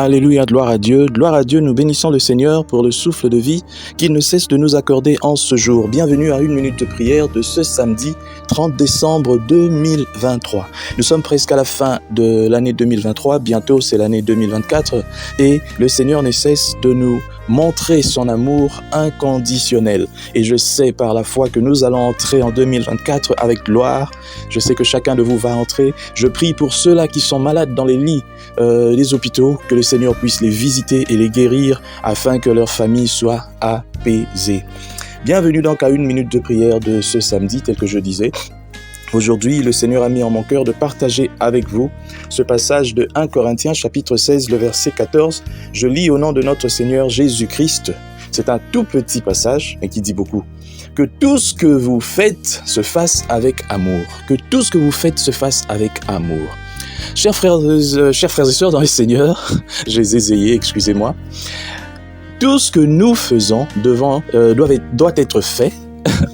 Alléluia, gloire à Dieu, nous bénissons le Seigneur pour le souffle de vie qu'il ne cesse de nous accorder en ce jour. Bienvenue à une minute de prière de ce samedi 30 décembre 2023. Nous sommes presque à la fin de l'année 2023, bientôt c'est l'année 2024 et le Seigneur ne cesse de nous montrer son amour inconditionnel. Et je sais par la foi que nous allons entrer en 2024 avec gloire. Je sais que chacun de vous va entrer. Je prie pour ceux-là qui sont malades dans les lits des hôpitaux, que le Seigneur puisse les visiter et les guérir afin que leur famille soit apaisée. Bienvenue donc à une minute de prière de ce samedi, tel que je disais. Aujourd'hui, le Seigneur a mis en mon cœur de partager avec vous ce passage de 1 Corinthiens chapitre 16, le verset 14. Je lis au nom de notre Seigneur Jésus-Christ. C'est un tout petit passage, mais qui dit beaucoup. Que tout ce que vous faites se fasse avec amour. Que tout ce que vous faites se fasse avec amour. Chers frères et sœurs dans le Seigneur, j'ai zézayé, excusez-moi. Tout ce que nous faisons doit être fait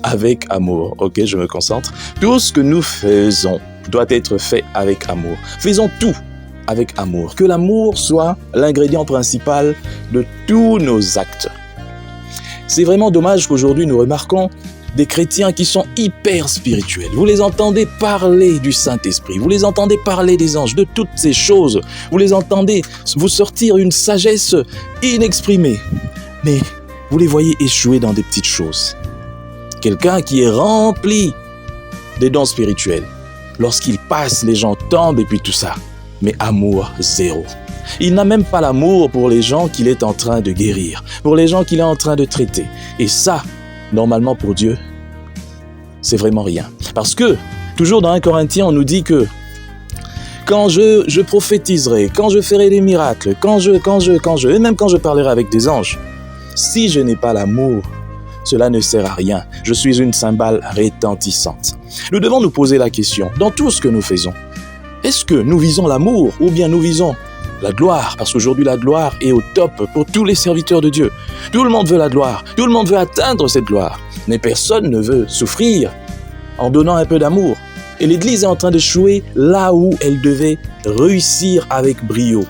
avec amour. Ok, je me concentre. Tout ce que nous faisons doit être fait avec amour. Faisons tout avec amour. Que l'amour soit l'ingrédient principal de tous nos actes. C'est vraiment dommage qu'aujourd'hui nous remarquons des chrétiens qui sont hyper spirituels. Vous les entendez parler du Saint-Esprit, vous les entendez parler des anges, de toutes ces choses. Vous les entendez vous sortir une sagesse inexprimée. Mais vous les voyez échouer dans des petites choses. Quelqu'un qui est rempli des dons spirituels. Lorsqu'il passe, les gens tombent et puis tout ça. Mais amour zéro. Il n'a même pas l'amour pour les gens qu'il est en train de guérir, pour les gens qu'il est en train de traiter. Et ça, normalement pour Dieu, c'est vraiment rien. Parce que, toujours dans 1 Corinthiens, on nous dit que quand je prophétiserai, quand je ferai des miracles, et même quand je parlerai avec des anges, si je n'ai pas l'amour, cela ne sert à rien. Je suis une cymbale retentissante. Nous devons nous poser la question, dans tout ce que nous faisons, est-ce que nous visons l'amour ou bien nous visons la gloire? Parce qu'aujourd'hui, la gloire est au top pour tous les serviteurs de Dieu. Tout le monde veut la gloire, tout le monde veut atteindre cette gloire. Mais personne ne veut souffrir en donnant un peu d'amour. Et l'Église est en train d'échouer là où elle devait réussir avec brio.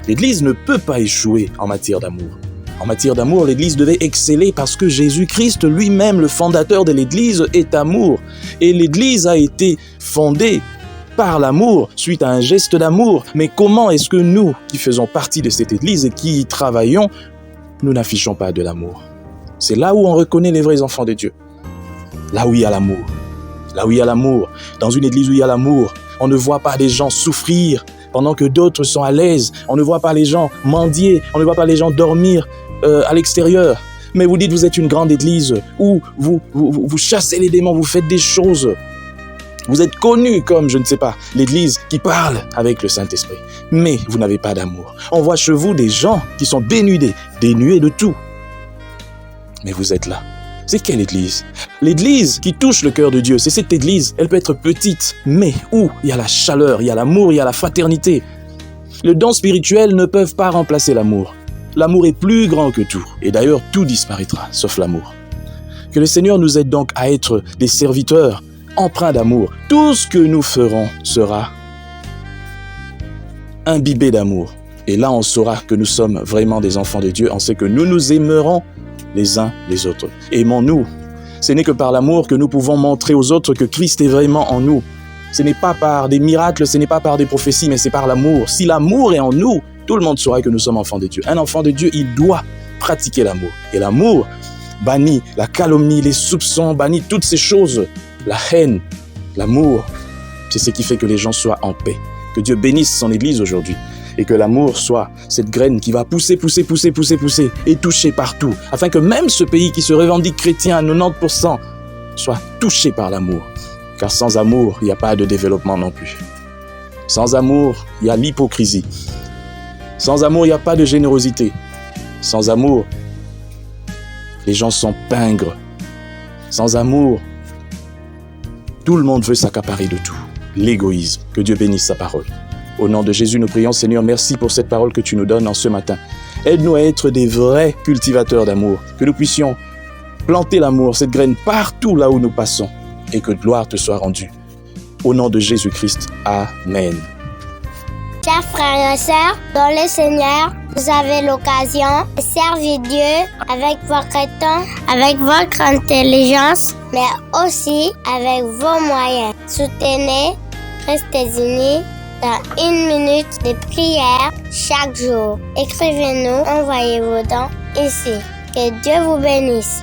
L'Église ne peut pas échouer en matière d'amour. En matière d'amour, l'Église devait exceller parce que Jésus-Christ lui-même, le fondateur de l'Église, est amour. Et l'Église a été fondée par l'amour, suite à un geste d'amour. Mais comment est-ce que nous, qui faisons partie de cette Église et qui y travaillons, nous n'affichons pas de l'amour? C'est là où on reconnaît les vrais enfants de Dieu. Là où il y a l'amour. Là où il y a l'amour. Dans une Église où il y a l'amour, on ne voit pas des gens souffrir pendant que d'autres sont à l'aise. On ne voit pas les gens mendier. On ne voit pas les gens dormir à l'extérieur. Mais vous dites vous êtes une grande Église où vous chassez les démons, vous faites des choses. Vous êtes connus comme, je ne sais pas, l'Église qui parle avec le Saint-Esprit. Mais vous n'avez pas d'amour. On voit chez vous des gens qui sont dénudés de tout. Mais vous êtes là. C'est quelle Église? L'Église qui touche le cœur de Dieu, c'est cette Église. Elle peut être petite, mais où il y a la chaleur, il y a l'amour, il y a la fraternité. Les dons spirituels ne peuvent pas remplacer l'amour. L'amour est plus grand que tout. Et d'ailleurs, tout disparaîtra, sauf l'amour. Que le Seigneur nous aide donc à être des serviteurs empreint d'amour. Tout ce que nous ferons sera imbibé d'amour. Et là, on saura que nous sommes vraiment des enfants de Dieu. On sait que nous nous aimerons les uns les autres. Aimons-nous. Ce n'est que par l'amour que nous pouvons montrer aux autres que Christ est vraiment en nous. Ce n'est pas par des miracles, ce n'est pas par des prophéties, mais c'est par l'amour. Si l'amour est en nous, tout le monde saura que nous sommes enfants de Dieu. Un enfant de Dieu, il doit pratiquer l'amour. Et l'amour bannit la calomnie, les soupçons, bannit toutes ces choses. La haine, l'amour, c'est ce qui fait que les gens soient en paix. Que Dieu bénisse son Église aujourd'hui. Et que l'amour soit cette graine qui va pousser et toucher partout. Afin que même ce pays qui se revendique chrétien à 90% soit touché par l'amour. Car sans amour, il n'y a pas de développement non plus. Sans amour, il y a l'hypocrisie. Sans amour, il n'y a pas de générosité. Sans amour, les gens sont pingres. Sans amour, tout le monde veut s'accaparer de tout. L'égoïsme. Que Dieu bénisse sa parole. Au nom de Jésus, nous prions, Seigneur, merci pour cette parole que tu nous donnes en ce matin. Aide-nous à être des vrais cultivateurs d'amour. Que nous puissions planter l'amour, cette graine partout là où nous passons. Et que gloire te soit rendue. Au nom de Jésus-Christ. Amen. Chers frères et sœurs, dans le Seigneur, vous avez l'occasion de servir Dieu avec votre temps, avec votre intelligence, mais aussi avec vos moyens. Soutenez, restez unis dans 1 minute de prière chaque jour. Écrivez-nous, envoyez vos dons ici. Que Dieu vous bénisse.